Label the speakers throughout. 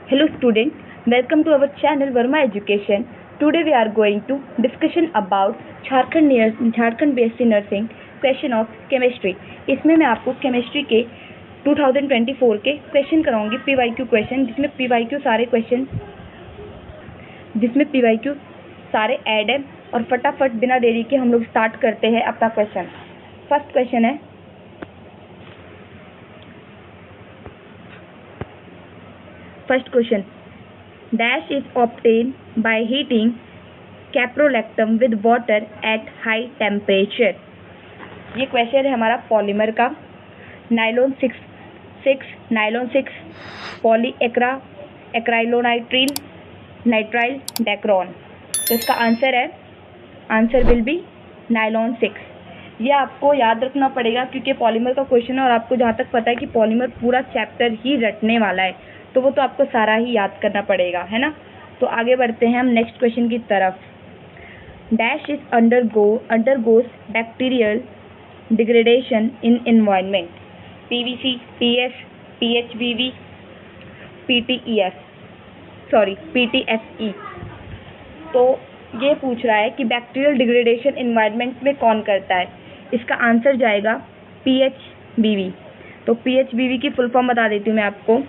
Speaker 1: Hello student, welcome to our channel Verma Education. Today we are going to discussion about Jharkhand BSc Nursing question of chemistry. इसमें मैं आपको chemistry के 2024 के question कराऊंगी PYQ question, जिसमें PYQ सारे add है। और फटाफट बिना देरी के हम लोग स्टार्ट करते हैं अपना क्वेश्चन। फर्स्ट क्वेश्चन है, first question, dash is obtained by heating caprolactam with water at high temperature। ये क्वेश्चन है हमारा पॉलीमर का। Nylon 6 poly acrylonitrile nitrile dacron. तो इसका आंसर विल बी नाइलॉन 6। ये आपको याद रखना पड़ेगा क्योंकि पॉलीमर का क्वेश्चन है और आपको जहाँ तक पता है कि पॉलीमर पूरा चैप्टर ही रटने वाला है, तो वो तो आपको सारा ही याद करना पड़ेगा, है ना। तो आगे बढ़ते हैं हम नेक्स्ट क्वेश्चन की तरफ। Dash is undergoes bacterial degradation in environment. PVC, PS, PHBV, PTFE। तो ये पूछ रहा है कि बैक्टीरियल डिग्रेडेशन एनवायरनमेंट में कौन करता है। इसका आंसर जाएगा PHBV। तो PHBV की फुल फॉर्म बता देती हूँ मैं आपको।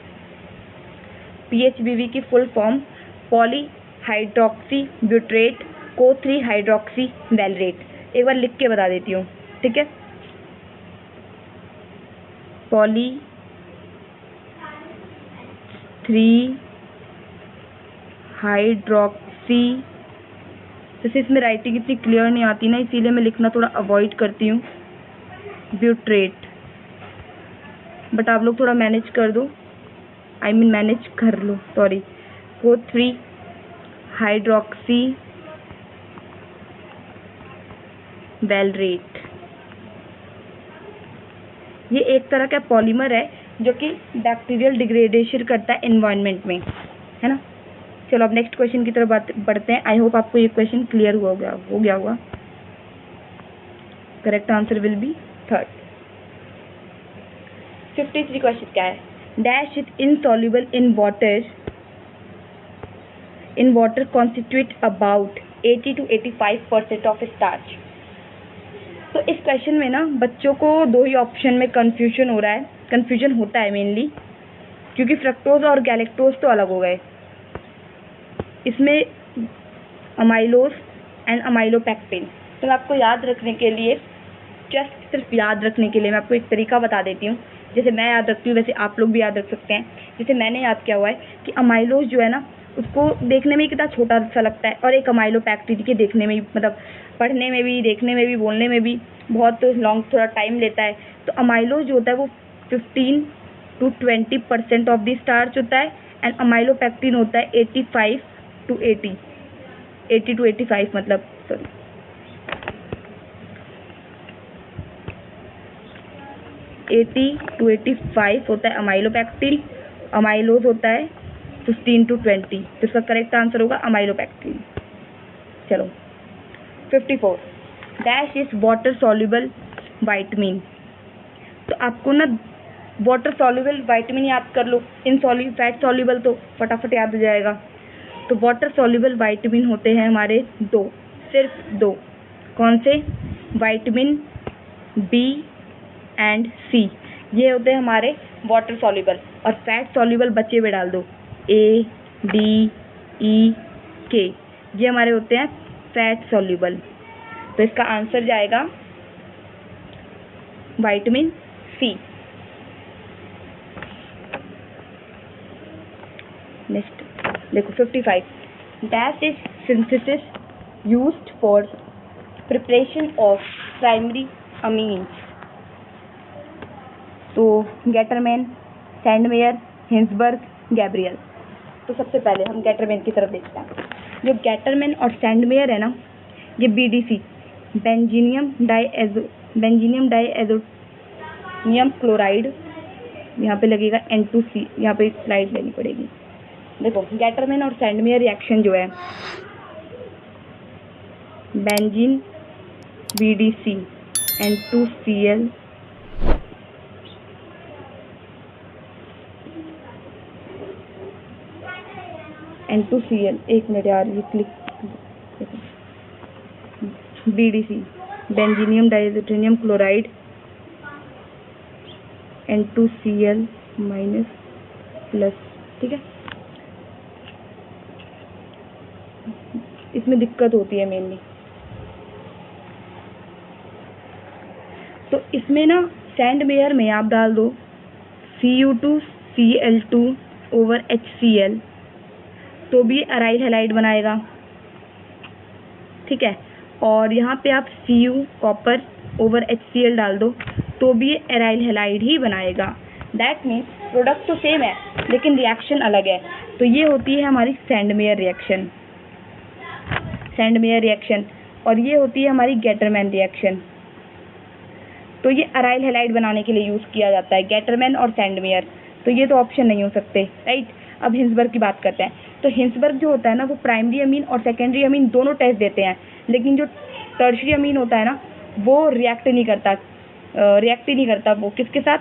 Speaker 1: PHBV की फुल फॉर्म पॉलीहाइड्रोक्सी ब्यूट्रेट को 3 हाइड्रोक्सी वैलरेट। एक बार लिख के बता देती हूँ, ठीक है। Poly 3 hydroxy. जैसे इसमें राइटिंग इतनी क्लियर नहीं आती ना, इसीलिए मैं लिखना थोड़ा अवॉइड करती हूँ, ब्यूट्रेट। बट आप लोग थोड़ा मैनेज कर दो, मैनेज कर लो, सॉरी। वो 3 हाइड्रोक्सी वैलरेट। ये एक तरह का पॉलीमर है जो कि बैक्टीरियल डिग्रेडेशन करता है एनवायरनमेंट में, है ना। चलो अब नेक्स्ट क्वेश्चन की तरफ बढ़ते हैं। आई होप आपको ये क्वेश्चन क्लियर हो गया होगा। Correct answer will B 3rd। 53 question क्या है। Dash is insoluble in water constitute about 80 to 85% of starch. तो इस क्वेश्चन में ना बच्चों को 2 ही ऑप्शन में कंफ्यूजन होता है मेनली, क्योंकि फ्रक्टोज और गैलेक्टोज तो अलग हो गए। इसमें अमाइलोज एंड अमाइलोपेक्टिन। तो मैं आपको याद रखने के लिए, सिर्फ याद रखने के लिए मैं आपको एक तरीका बता देती हूँ। जैसे मैं याद रखती हूँ वैसे आप लोग भी याद रख सकते हैं। जैसे मैंने याद किया हुआ है कि अमाइलोज जो है ना, उसको देखने में कितना छोटा सा लगता है, और एक अमाइलोपेक्टिन के देखने में मतलब पढ़ने में भी, देखने में भी, बोलने में भी बहुत लॉन्ग थोड़ा टाइम लेता है। तो अमाइलोज जो होता है वो 15 to 20% ऑफ द स्टार्च होता है, एंड अमाइलोपेक्टिन होता है 80 to 85 मतलब 80 to 85 होता है अमाइलोपेक्टिन। अमाइलोज होता है 15 to 20। तो इसका करेक्ट आंसर होगा अमाइलोपेक्टिन। चलो 54, dash is water soluble vitamin. तो आपको ना वाटर सॉल्युबल वाइटामिन याद कर लो, फैट सॉल्युबल तो फटाफट याद हो जाएगा। तो वाटर सॉल्युबल वाइटामिन होते हैं हमारे 2, सिर्फ 2। कौन से? Vitamin B and C। ये होते हैं हमारे वाटर सॉल्युबल। और फैट सॉल्युबल बच्चे में डाल दो, A, D, E, K। ये हमारे होते हैं फैट सॉल्युबल। तो इसका आंसर जाएगा विटामिन C। नेक्स्ट देखो 55, dash is synthesis used for preparation of primary amines. तो गैटरमैन, सैंडमेयर, हिंसबर्ग, गैब्रियल। तो सबसे पहले हम गैटरमैन की तरफ देखते हैं। जो गैटरमैन और सैंडमेयर है ना, ये BDC बेंजीनियम डाइएज़ोनियम क्लोराइड, यहाँ पे लगेगा N2C, यहाँ पे स्लाइड लेनी पड़ेगी। देखो गैटरमैन और सैंडमेयर रिएक्शन जो है, बेंजीन BDC N2Cl N2Cl, एक मिनट यार ये click, BDC, benzenium diazonium chloride, N2Cl minus plus, ठीक है। इसमें दिक्कत होती है मेनली, तो इसमें ना सैंडमेयर में आप डाल दो Cu2Cl2 ओवर HCl, तो भी अराइल हैलाइड बनाएगा, ठीक है। और यहाँ पे आप Cu कॉपर ओवर HCl डाल दो तो भी अराइल हैलाइड ही बनाएगा। दैट मीन्स प्रोडक्ट तो सेम है लेकिन रिएक्शन अलग है। तो ये होती है हमारी सैंडमेयर रिएक्शन, सैंडमेयर रिएक्शन, और ये होती है हमारी गेटरमैन रिएक्शन। तो ये अराइल हैलाइड बनाने के लिए यूज़ किया जाता है, गेटरमैन और सैंडमेयर। तो ये तो ऑप्शन नहीं हो सकते, राइट। अब हिंसबर्ग की बात करते हैं। तो हिंसबर्ग जो होता है ना वो प्राइमरी अमीन और सेकेंडरी अमीन दोनों टेस्ट देते हैं, लेकिन जो टर्शियरी अमीन होता है ना वो रिएक्ट नहीं करता। वो किसके साथ,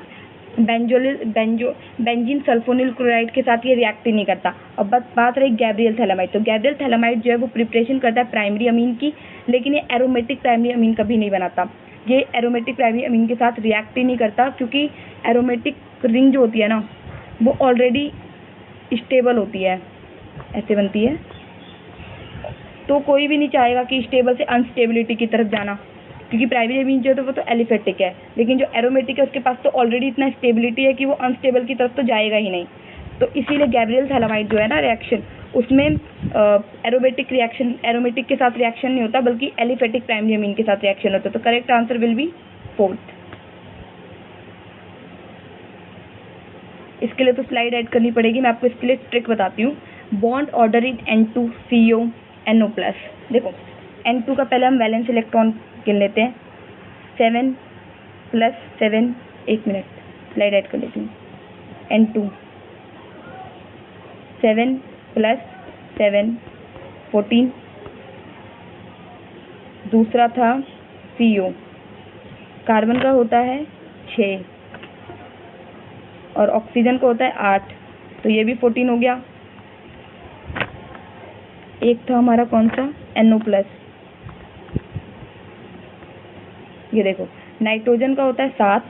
Speaker 1: बेंजीन सल्फोनिल क्लोराइड के साथ ये रिएक्ट ही नहीं करता। अब बात रही गैब्रियल थैलामाइड। तो गैब्रियल थैलामाइड जो है वो प्रिपरेशन करता है प्राइमरी अमीन की, लेकिन ये एरोमेटिक प्राइमरी अमीन कभी नहीं बनाता। ये एरोमेटिक प्राइमरी अमीन के साथ रिएक्ट ही नहीं करता, क्योंकि एरोमेटिक रिंग जो होती है ना वो ऑलरेडी स्टेबल होती है, ऐसे बनती है। तो कोई भी नहीं चाहेगा कि स्टेबल से अनस्टेबिलिटी की तरफ जाना, क्योंकि प्राइमरी अमीन जो है तो वो तो एलिफेटिक है, लेकिन जो एरोमेटिक है उसके पास तो ऑलरेडी इतना स्टेबिलिटी है कि वो अनस्टेबल की तरफ तो जाएगा ही नहीं। तो इसीलिए गैब्रियल थैलामाइड जो है ना रिएक्शन, उसमें एरोमेटिक के साथ रिएक्शन नहीं होता, बल्कि एलिफेटिक प्राइमरी अमीन के साथ रिएक्शन होता है। तो correct answer will B 4th। इसके लिए तो स्लाइड ऐड करनी पड़ेगी, मैं आपको इसके लिए ट्रिक बताती हूँ। Bond order in N2CONO+। देखो N2 का पहले हम वैलेंस इलेक्ट्रॉन गिन लेते हैं, 7 + 7, एक मिनट स्लाइड ऐड कर लेती हूँ। N2 7 + 7 14, दूसरा था CO, कार्बन का होता है 6 और ऑक्सीजन का होता है 8, तो ये भी 14 हो गया। एक था हमारा कौन सा, NO+, ये देखो नाइट्रोजन का होता है 7,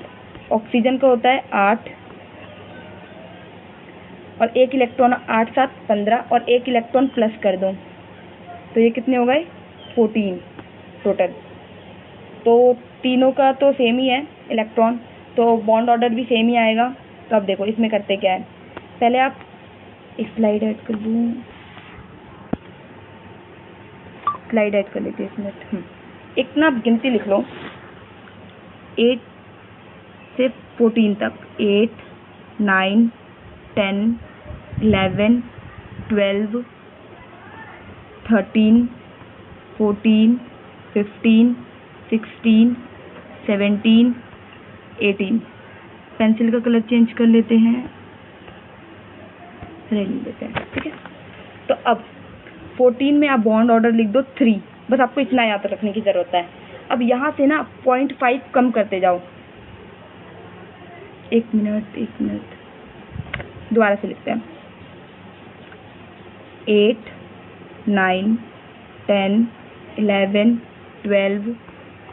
Speaker 1: ऑक्सीजन का होता है 8 और एक इलेक्ट्रॉन, 8 7 15 और एक इलेक्ट्रॉन प्लस कर दो तो ये कितने हो गए, 14 टोटल। तो तीनों का तो सेम ही है इलेक्ट्रॉन, तो बॉन्ड ऑर्डर भी सेम ही आएगा। तो अब देखो इसमें करते क्या है, पहले आप एक स्लाइड ऐड कर दूँ, स्लाइड ऐड कर लेते हैं इसमें। एक ना गिनती लिख लो 8 से 14 तक, 8 9 10 11 12 13 14 15 16 17 18। पेंसिल का कलर चेंज कर लेते हैं, रेड लेते हैं, ठीक है। तो अब 14 में आप बॉन्ड ऑर्डर लिख दो 3, बस आपको इतना याद रखने की ज़रूरत है। अब यहाँ से ना 0.5 कम करते जाओ, एक मिनट दोबारा से लिखते हैं। 8 9 10 11 12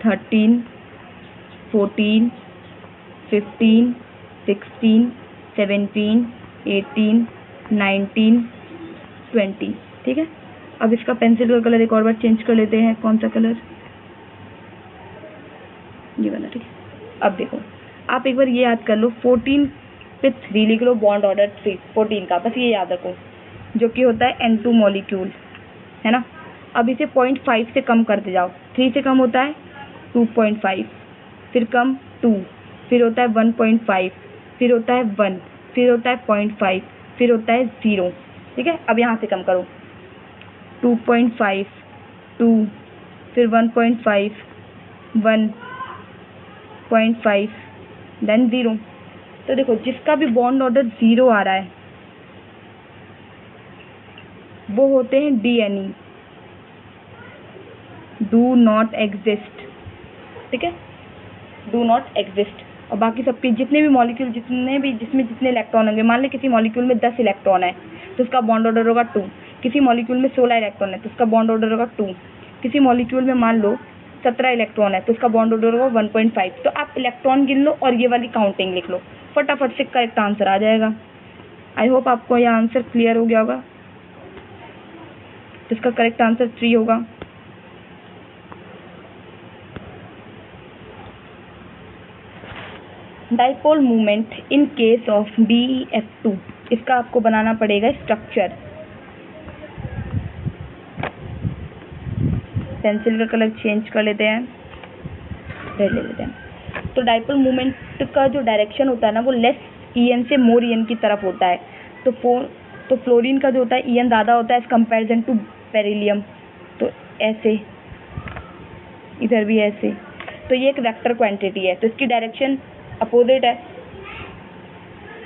Speaker 1: 13 14 15 16 17 18 19 20, ठीक है। अब इसका पेंसिल का कलर एक और बार चेंज कर लेते हैं, कौन सा कलर, ये वाला, ठीक है। अब देखो आप एक बार ये याद कर लो, 14 पे 3 लिख लो, बॉन्ड ऑर्डर 3 14 का, बस ये याद रखो, जो कि होता है N2 मॉलिक्यूल, है ना। अब इसे 0.5 से कम करते जाओ, 3 से कम होता है 2.5, फिर कम 2, फिर होता है 1.5, फिर होता है 1, फिर होता है 0.5, फिर होता है 0, ठीक है। अब यहाँ से कम करो, 2.5 2, फिर 1.5 1.5 देन 0। तो देखो जिसका भी बॉन्ड ऑर्डर 0 आ रहा है वो होते हैं DNE, डू नॉट एग्जिस्ट, ठीक है, डू नॉट एग्जिस्ट। और बाकी सबके जितने भी मॉलिक्यूल, जिसमें जितने इलेक्ट्रॉन होंगे, मान लें किसी मॉलिक्यूल में 10 इलेक्ट्रॉन है तो उसका बॉन्ड ऑर्डर होगा 2, किसी मॉलिक्यूल में 16 इलेक्ट्रॉन है तो उसका बॉन्ड ऑर्डर होगा 2। किसी मॉलिक्यूल में मान लो 17 इलेक्ट्रॉन है तो उसका बॉन्ड ऑर्डर होगा 1.5। तो आप इलेक्ट्रॉन गिन लो और ये वाली काउंटिंग लिख लो, फटाफट से करेक्ट आंसर आ जाएगा। आई होप आपको यह आंसर क्लियर हो गया होगा। इसका करेक्ट आंसर 3 होगा। Dipole movement in case of BeF2, इसका आपको बनाना पड़ेगा स्ट्रक्चर। पेंसिल का कलर चेंज कर लेते हैं, ले लेते हैं। तो डाइपोल मूवमेंट का जो डायरेक्शन होता है ना वो लेस En से मोर En की तरफ होता है। तो फ्लोरीन का जो होता है En ज़्यादा होता है एज कंपेरिजन टू बेरिलियम। तो ऐसे, इधर भी ऐसे। तो ये एक वेक्टर क्वांटिटी है तो इसकी डायरेक्शन अपोजिट है,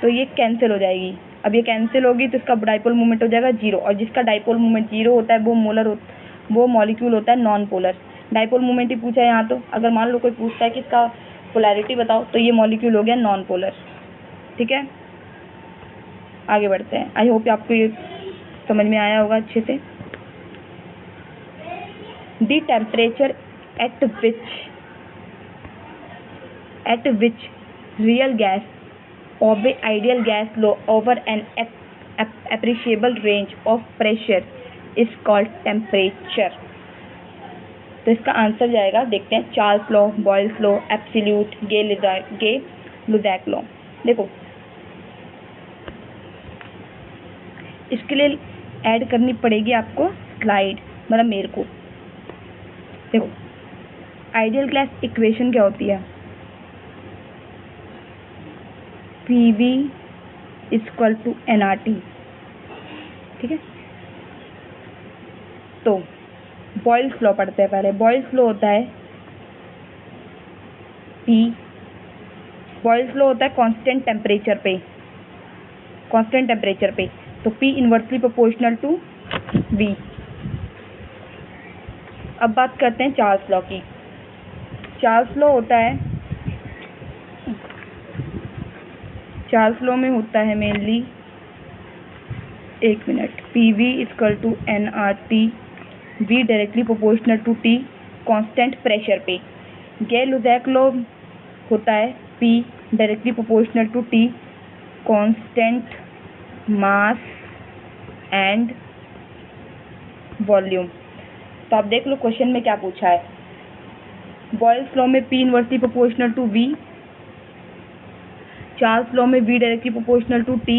Speaker 1: तो ये कैंसिल हो जाएगी। अब ये कैंसिल होगी तो इसका डाइपोल मूवमेंट हो जाएगा 0, और जिसका डाइपोल मूवमेंट 0 होता है वो मॉलिक्यूल होता है नॉन पोलर। डाइपोल मूवमेंट ही पूछा है यहाँ, तो अगर मान लो कोई पूछता है कि इसका पोलैरिटी बताओ तो ये मॉलिक्यूल हो गया नॉन पोलर। ठीक है, आगे बढ़ते हैं। आई होप आपको ये समझ में आया होगा अच्छे से। The temperature at which real gas obey ideal gas law over an appreciable range of pressure is called temperature। तो इसका आंसर जाएगा, देखते हैं, Charles law, Boyle's law, absolute, Gay Lussac law. देखो इसके लिए ऐड करनी पड़ेगी आपको स्लाइड, मतलब मेरे को। देखो आइडियल गैस इक्वेशन क्या होती है, PV इक्वल टू nRT। ठीक है, तो बॉयल्स लॉ पढ़ते हैं पहले। बॉयल्स लॉ होता है बॉयल्स लॉ होता है कांस्टेंट टेम्परेचर पे, तो P inversely proportional to V। अब बात करते हैं चार्ल्स लॉ की। चार्ल्स लॉ में होता है मेनली, एक मिनट, PV equal to nRT, V directly proportional to T constant pressure पे। गे लुजैक लॉ होता है P directly proportional to T constant mass and volume. तो आप देख लो क्वेश्चन में क्या पूछा है। बॉयल्स लॉ में P inversely proportional to V, Charles law में V directly proportional to T,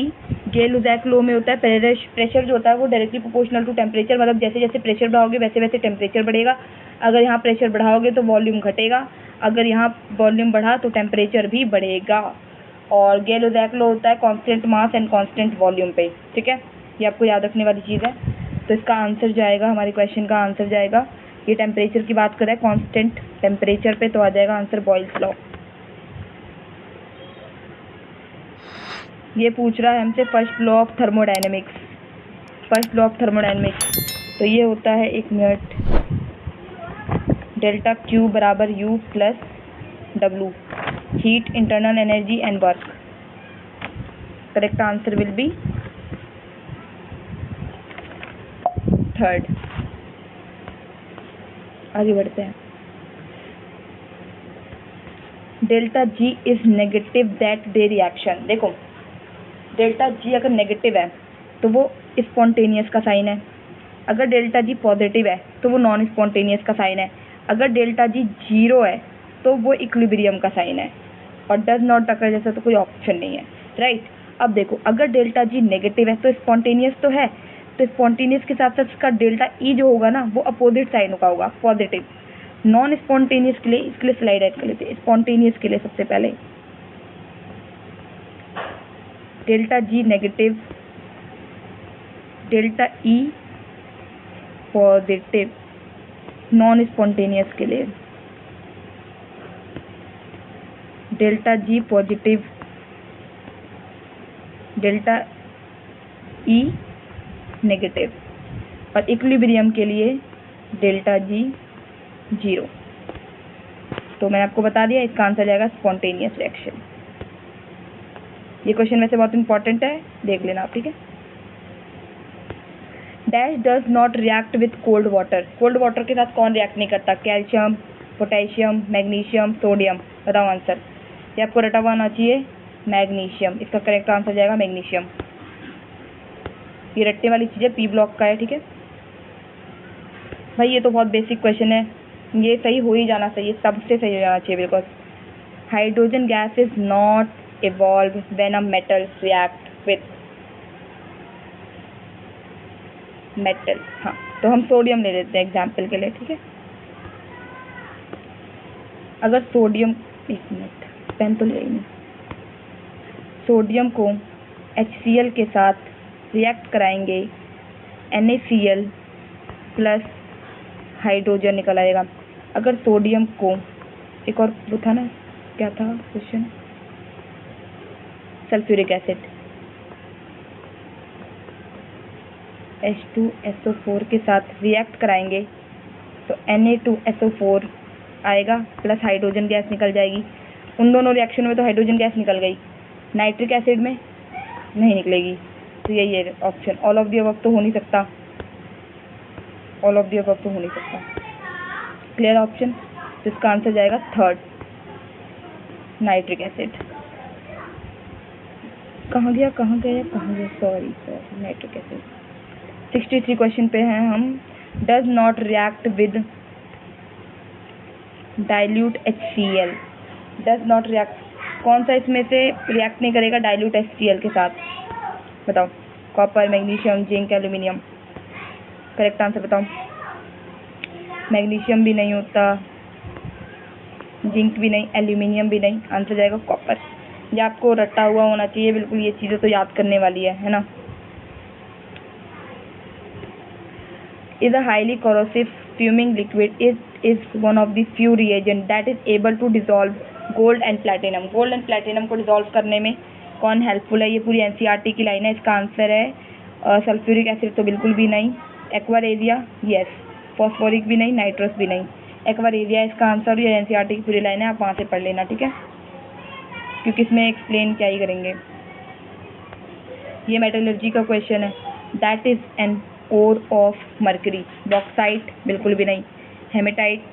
Speaker 1: Gay Lussac law में होता है प्रेशर जो होता है वो डायरेक्टली प्रोपोर्शनल टू टेम्परेचर, मतलब जैसे जैसे प्रेशर बढ़ाओगे वैसे वैसे टेम्परेचर बढ़ेगा। अगर यहाँ प्रेशर बढ़ाओगे तो वॉल्यूम घटेगा, अगर यहाँ वॉल्यूम बढ़ा तो टेम्परेचर भी बढ़ेगा। और गे लुजैक लॉ होता है constant mass and constant volume पे। ठीक है, ये आपको याद रखने वाली चीज़ है। तो इसका आंसर जाएगा, हमारे क्वेश्चन का आंसर जाएगा, ये टेम्परेचर की बात कर रहा है कांस्टेंट टेम्परेचर पे, तो आ जाएगा आंसर बॉयल्स लॉ। ये पूछ रहा है हमसे फर्स्ट लॉ ऑफ थर्मोडायनेमिक्स। तो ये होता है, एक मिनट, डेल्टा Q बराबर U plus W, heat, internal energy and work. Correct answer will B third. आगे बढ़ते हैं। Delta G is negative that day reaction. देखो डेल्टा G अगर नेगेटिव है तो वो स्पॉन्टेनियस का साइन है, अगर डेल्टा G पॉजिटिव है तो वो नॉन स्पॉन्टेनियस का साइन है, अगर डेल्टा G 0 है तो वो इक्विलिब्रियम का साइन है, और डज नॉट अकर जैसा तो कोई ऑप्शन नहीं है। राइट, अब देखो अगर डेल्टा G नेगेटिव है तो स्पॉन्टेनियस तो है, तो स्पॉन्टेनियस के साथ साथ इसका डेल्टा E जो होगा ना वो अपोजिट साइन का होगा, पॉजिटिव। नॉन स्पॉन्टेनियस के लिए, इसके लिए स्लाइड ऐड कर लेते हैं। स्पॉन्टेनियस के लिए सबसे पहले delta G negative, delta E positive. Non spontaneous के लिए delta G positive, delta E negative, और इक्विलिब्रियम के लिए डेल्टा G 0। तो मैंने आपको बता दिया, इसका आंसर जाएगा स्पॉन्टेनियस रिएक्शन। ये क्वेश्चन वैसे बहुत इंपॉर्टेंट है, देख लेना आप। ठीक है, dash does not react with cold water. Cold water के साथ कौन रिएक्ट नहीं करता? Calcium, potassium, magnesium, sodium. बताओ आंसर। ये आपको रटा हुआ आना चाहिए, मैग्नीशियम। इसका करेक्ट आंसर जाएगा मैग्नीशियम। ये रट्टे वाली चीज़ है, पी ब्लॉक का है, ठीक है भाई। ये तो बहुत बेसिक क्वेश्चन है, ये सही हो ही जाना चाहिए, सबसे सही हो जाना चाहिए because hydrogen gas is not evolve when a metal react with metal. हाँ, तो हम सोडियम ले लेते हैं एग्जाम्पल के लिए, ठीक है। अगर सोडियम, एक मिनट, पेन तो ले नहीं, सोडियम को HCl के साथ रिएक्ट कराएंगे, NaCl प्लस हाइड्रोजन निकल आएगा। अगर सोडियम को, एक और वो था ना, क्या था क्वेश्चन, सल्फ्यूरिक एसिड, H2SO4 के साथ रिएक्ट कराएंगे तो Na2SO4 आएगा प्लस हाइड्रोजन गैस निकल जाएगी। उन दोनों रिएक्शन में तो हाइड्रोजन गैस निकल गई, नाइट्रिक एसिड में नहीं निकलेगी। तो यही है option, all of the above तो हो नहीं सकता, ऑल ऑफ द अबव तो हो नहीं सकता। Clear option. तो इसका आंसर जाएगा थर्ड, नाइट्रिक एसिड। कहाँ गया, सॉरी नाइट्रिक एसिड। 63 क्वेश्चन पे हैं हम। Does not react with dilute HCl। Does not react, कौन सा इसमें से रिएक्ट नहीं करेगा डाइल्यूट HCl के साथ? बताओ। Copper, magnesium, zinc, aluminium. Correct answer बताओ। मैग्नीशियम भी नहीं होता, जिंक भी नहीं, एल्यूमिनियम भी नहीं, आंसर जाएगा कॉपर। ये आपको रटा हुआ होना चाहिए बिल्कुल, ये चीज़ें तो याद करने वाली है ना। is a highly corrosive fuming liquid. It is one of the few reagents that is able to dissolve gold and platinum. Gold and platinum को डिजोल्व करने में कौन हेल्पफुल है? ये पूरी NCERT की लाइन है। इसका आंसर है सल्फ्यूरिक एसिड तो बिल्कुल भी नहीं, एक्वारेरिया यस, फॉस्फोरिक भी नहीं, नाइट्रस भी नहीं, एक्वारेरिया इसका आंसर। ये NCERT की पूरी लाइन है, आप वहाँ से पढ़ लेना, ठीक है, क्योंकि इसमें एक्सप्लेन क्या ही करेंगे। ये मेटलर्जी का क्वेश्चन है। That is an ore of mercury. Bauxite बिल्कुल भी नहीं, हेमेटाइट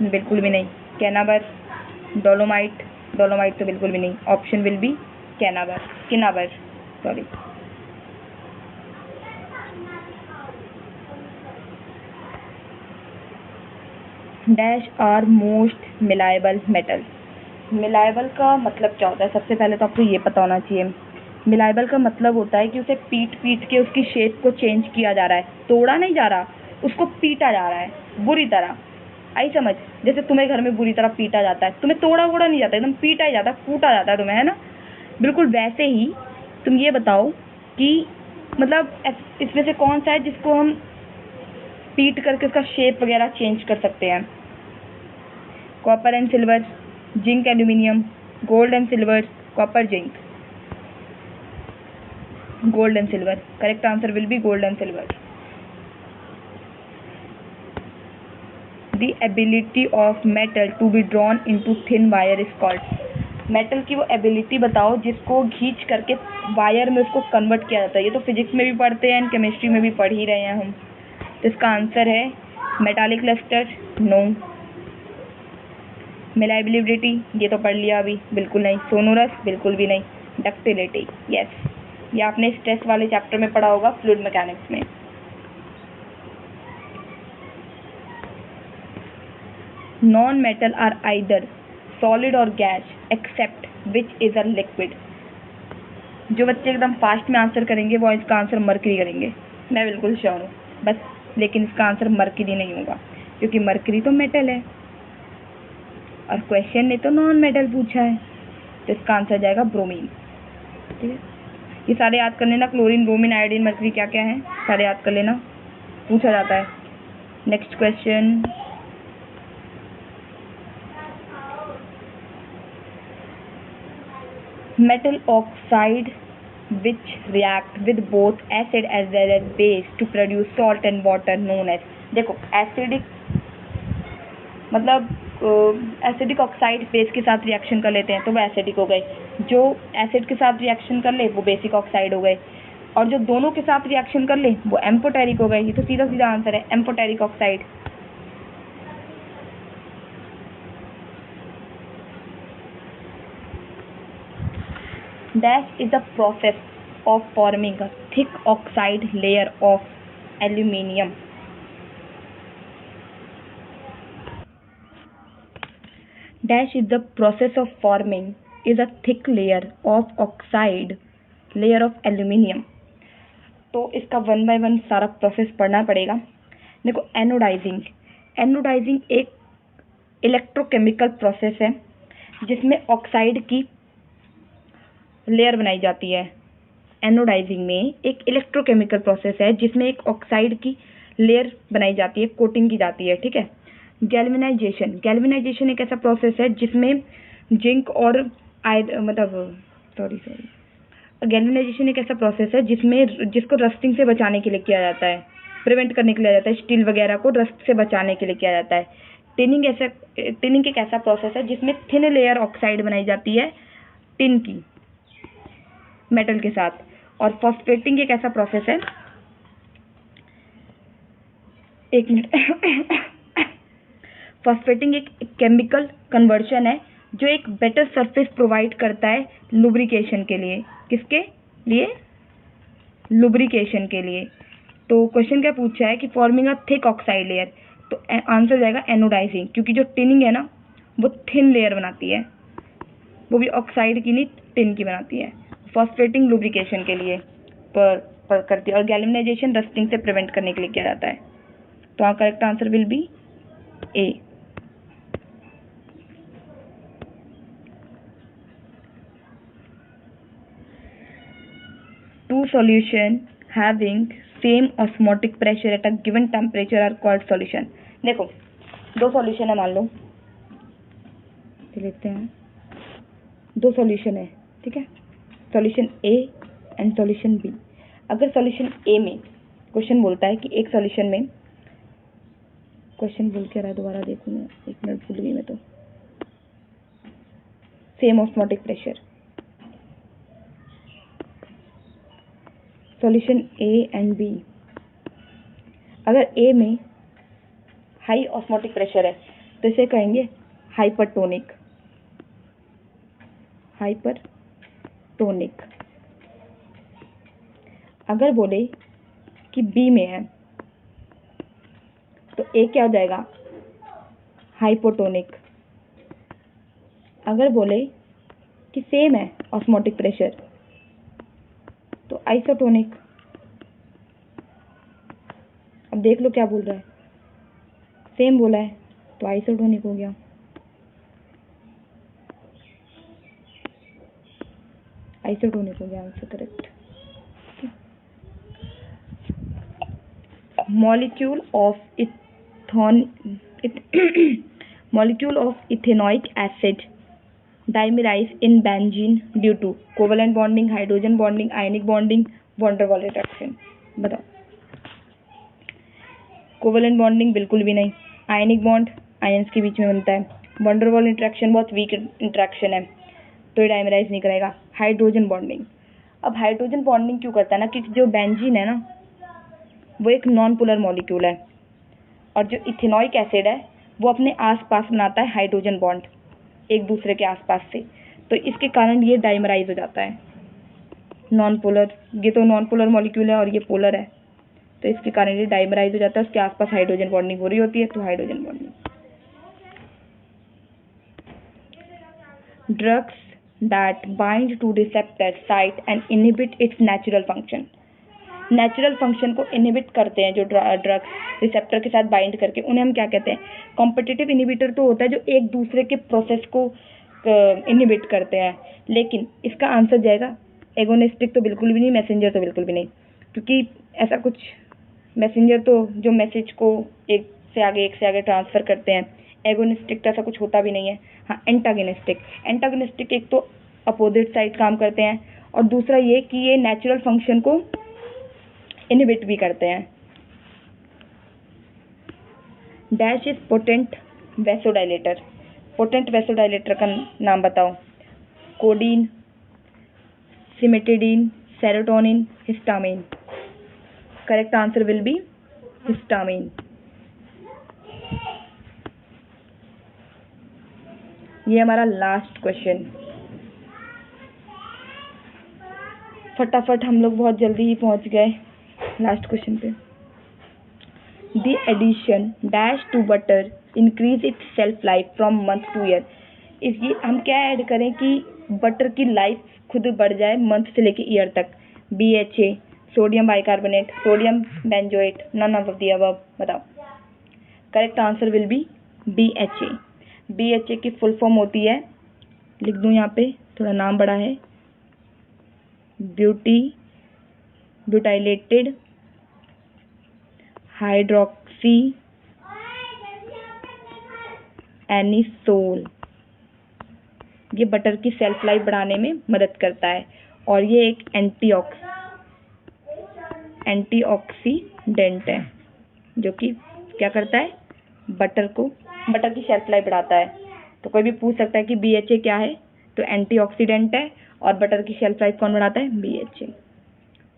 Speaker 1: बिल्कुल भी नहीं, कैनाबर, डोलोमाइट, डोलोमाइट तो बिल्कुल भी नहीं। Option will be cinnabar, cinnabar sorry. Dash are most malleable metal. Malleable का मतलब क्या होता है? सबसे पहले तो आपको ये पता होना चाहिए। मिलायबल का मतलब होता है कि उसे पीट के उसकी शेप को चेंज किया जा रहा है, तोड़ा नहीं जा रहा, उसको पीटा जा रहा है बुरी तरह। आई समझ? जैसे तुम्हें घर में बुरी तरह पीटा जाता है, तुम्हें तोड़ा वोड़ा नहीं जाता, एकदम पीटा ही जाता है, कूटा जाता है तुम्हें, है ना। बिल्कुल वैसे ही तुम ये बताओ कि मतलब इसमें से कौन सा है जिसको हम पीट करके उसका शेप वगैरह चेंज कर सकते हैं? Copper and silver, zinc aluminium, gold and silver, copper zinc, gold and silver. Correct answer will be gold and silver. The ability of metal to be drawn into thin wire is called. Metal की वो ability बताओ जिसको खींच करके wire में उसको convert किया जाता है। ये तो फिजिक्स में भी पढ़ते हैं एंड केमिस्ट्री में भी पढ़ ही रहे हैं हम। तो इसका आंसर है मेटालिक लस्टर, नो। मिलायबिलिटी ये तो पढ़ लिया अभी, बिल्कुल नहीं। सोनोरस बिल्कुल भी नहीं। डक्टिलिटी यस, ये आपने स्ट्रेस वाले चैप्टर में पढ़ा होगा, फ्लूइड मैकेनिक्स में। Non metal are either solid or gas except which is a liquid. जो बच्चे एकदम फास्ट में आंसर करेंगे वो इसका आंसर मरकरी करेंगे, मैं बिल्कुल श्योर हूँ बस। लेकिन इसका आंसर मरकरी नहीं होगा क्योंकि मरकरी तो मेटल है और क्वेश्चन ने तो नॉन मेटल पूछा है, तो इसका आंसर जाएगा ब्रोमीन, ठीक है। ये सारे याद कर लेना, क्लोरीन, ब्रोमीन, आयोडीन, मरकरी क्या क्या है सारे याद कर लेना, पूछा जाता है। Next question, metal oxide which react with both acid as well as base to produce salt and water known as। देखो एसिडिक मतलब एसिडिक ऑक्साइड बेस के साथ रिएक्शन कर लेते हैं तो वो एसिडिक हो गए, जो एसिड के साथ रिएक्शन कर ले वो बेसिक ऑक्साइड हो गए। और जो दोनों के साथ रिएक्शन कर ले वो एम्फोटेरिक होगा। ये तो सीधा सीधा आंसर है, amphoteric oxide. Dash is the process of forming a thick oxide layer of aluminium. Dash is the process of forming is a thick layer of oxide layer of aluminium। तो इसका 1 by 1 सारा process पढ़ना पड़ेगा। देखो anodising, anodising एक electrochemical process है जिसमें oxide की लेयर बनाई जाती है। एनोडाइजिंग में एक इलेक्ट्रोकेमिकल प्रोसेस है जिसमें एक ऑक्साइड की लेयर बनाई जाती है, कोटिंग की जाती है, ठीक है। गैल्वेनाइजेशन, गैल्वेनाइजेशन एक ऐसा प्रोसेस है जिसमें जिंक और गैल्वेनाइजेशन एक ऐसा प्रोसेस है जिसको रस्टिंग से बचाने के लिए किया जाता है, प्रिवेंट करने के लिए जाता है, स्टील वगैरह को रस्ट से बचाने के लिए किया जाता है। टिनिंग एक ऐसा प्रोसेस है जिसमें थिन लेयर ऑक्साइड बनाई जाती है टिन की मेटल के साथ। और फॉस्फेटिंग एक ऐसा प्रोसेस है, एक मिनट फॉस्फेटिंग एक केमिकल कन्वर्शन है जो एक बेटर सरफेस प्रोवाइड करता है लुब्रिकेशन के लिए। किसके लिए? लुब्रिकेशन के लिए। तो क्वेश्चन क्या पूछा है कि forming a thick oxide layer, तो आंसर जाएगा एनोडाइजिंग, क्योंकि जो टिनिंग है ना वो थिन लेयर बनाती है, वो भी ऑक्साइड की नहीं टिन की बनाती है। फॉस्फेटिंग लुब्रिकेशन के लिए पर करती है, और गैल्वेनाइजेशन रस्टिंग से प्रिवेंट करने के लिए किया जाता है। तो our correct answer will B A. Two solution having same osmotic pressure at a given temperature are called solution। देखो दो सॉल्यूशन है, मान लो लेते हैं, दो सॉल्यूशन है, ठीक है, solution A and solution B. अगर सॉल्यूशन ए में क्वेश्चन बोलता है कि एक सॉल्यूशन में, क्वेश्चन बोल के रहा है दोबारा देखूँ मैं, एक मिनट भूल गई मैं तो, same osmotic pressure, solution A and B. अगर ए में हाई ऑस्मोटिक प्रेशर है तो इसे कहेंगे हाइपरटोनिक, हाइपरटोनिक। अगर बोले कि बी में है तो ए क्या हो जाएगा? हाइपोटोनिक। अगर बोले कि सेम है ऑस्मोटिक प्रेशर तो आइसोटोनिक। अब देख लो क्या बोल रहा है, सेम बोला है तो आइसोटोनिक हो गया, आइसोटोनिक हो गया answer correct. Molecule of ethanoic acid dimerise in benzene due to covalent bonding, hydrogen bonding, ionic bonding, van der Waals interaction. बताओ। कोवेलेंट बॉन्डिंग बिल्कुल भी नहीं, आयनिक बॉन्ड आयन्स के बीच में बनता है, वॉन डेर वाल इंटरेक्शन बहुत वीक इंटरेक्शन है तो ये डाइमेराइज नहीं करेगा। हाइड्रोजन बॉन्डिंग, अब हाइड्रोजन बॉन्डिंग क्यों करता है ना, क्योंकि जो बेंजीन है ना वो एक नॉन पोलर मॉलिक्यूल है, और जो इथेनोइक एसिड है वो अपने आसपास बनाता है हाइड्रोजन बॉन्ड एक दूसरे के आसपास से, तो इसके कारण ये डाइमराइज हो जाता है। नॉन पोलर, ये तो नॉन पोलर मॉलिक्यूल है और ये पोलर है, तो इसके कारण ये डाइमराइज हो जाता है, उसके आसपास हाइड्रोजन बॉन्डिंग हो रही होती है, तो hydrogen bonding. Drugs that bind to receptor site and inhibit its natural function। Natural function को इनहिबिट करते हैं जो ड्रग्स रिसेप्टर के साथ बाइंड करके, उन्हें हम क्या कहते हैं? कॉम्पिटिटिव इनहिबिटर तो होता है जो एक दूसरे के प्रोसेस को इनहिबिट करते हैं, लेकिन इसका आंसर जाएगा एगोनिस्टिक तो बिल्कुल भी नहीं, मैसेंजर तो बिल्कुल भी नहीं, क्योंकि ऐसा कुछ मैसेंजर तो जो मैसेज को एक से आगे ट्रांसफ़र करते हैं, एगोनिस्टिक तो ऐसा कुछ होता भी नहीं है। हाँ एंटागोनिस्टिक एक तो अपोजिट साइड काम करते हैं, और दूसरा ये कि ये नेचुरल फंक्शन को इनहिबिट भी करते हैं। Dash is potent vasodilator, potent vasodilator का नाम बताओ। Codeine, cimetidine, serotonin, histamine? Correct answer will be histamine. ये हमारा लास्ट क्वेश्चन। फटाफट हम लोग बहुत जल्दी ही पहुंच गए लास्ट क्वेश्चन पे। The addition dash to butter increase its self life from month to year. इसलिए हम क्या ऐड करें कि बटर की लाइफ खुद बढ़ जाए मंथ से लेके ईयर तक? BHA, sodium bicarbonate, sodium benzoate, none of the above? बताओ। Correct answer will be BHA। BHA की फुल फॉर्म होती है, लिख दूं यहाँ पे, थोड़ा नाम बड़ा है, ब्यूटाइलेटेड हाइड्रोक्सी एनिसोल। ये बटर की सेल्फ लाइफ बढ़ाने में मदद करता है और ये एक एंटीऑक्सीडेंट है जो कि क्या करता है, बटर की शेल्फ लाइफ बढ़ाता है। तो कोई भी पूछ सकता है कि BHA क्या है, तो एंटीऑक्सीडेंट है और बटर की शेल्फ लाइफ कौन बढ़ाता है? BHA।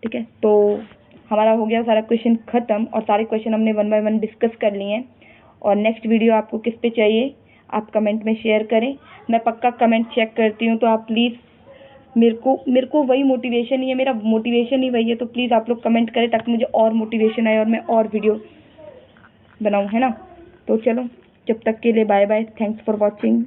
Speaker 1: ठीक है, तो हमारा हो गया सारा क्वेश्चन खत्म और सारे क्वेश्चन हमने 1 बाय 1 डिस्कस कर लिए हैं। और नेक्स्ट वीडियो आपको किस पे चाहिए आप कमेंट में शेयर करें, मैं पक्का कमेंट चेक करती हूँ। तो आप प्लीज़ मेरे को वही मोटिवेशन ही है, मेरा मोटिवेशन ही वही है, तो प्लीज़ आप लोग कमेंट करें ताकि मुझे और मोटिवेशन आए और मैं और वीडियो बनाऊँ, है ना। तो चलो, जब तक के लिए bye bye, thanks for watching.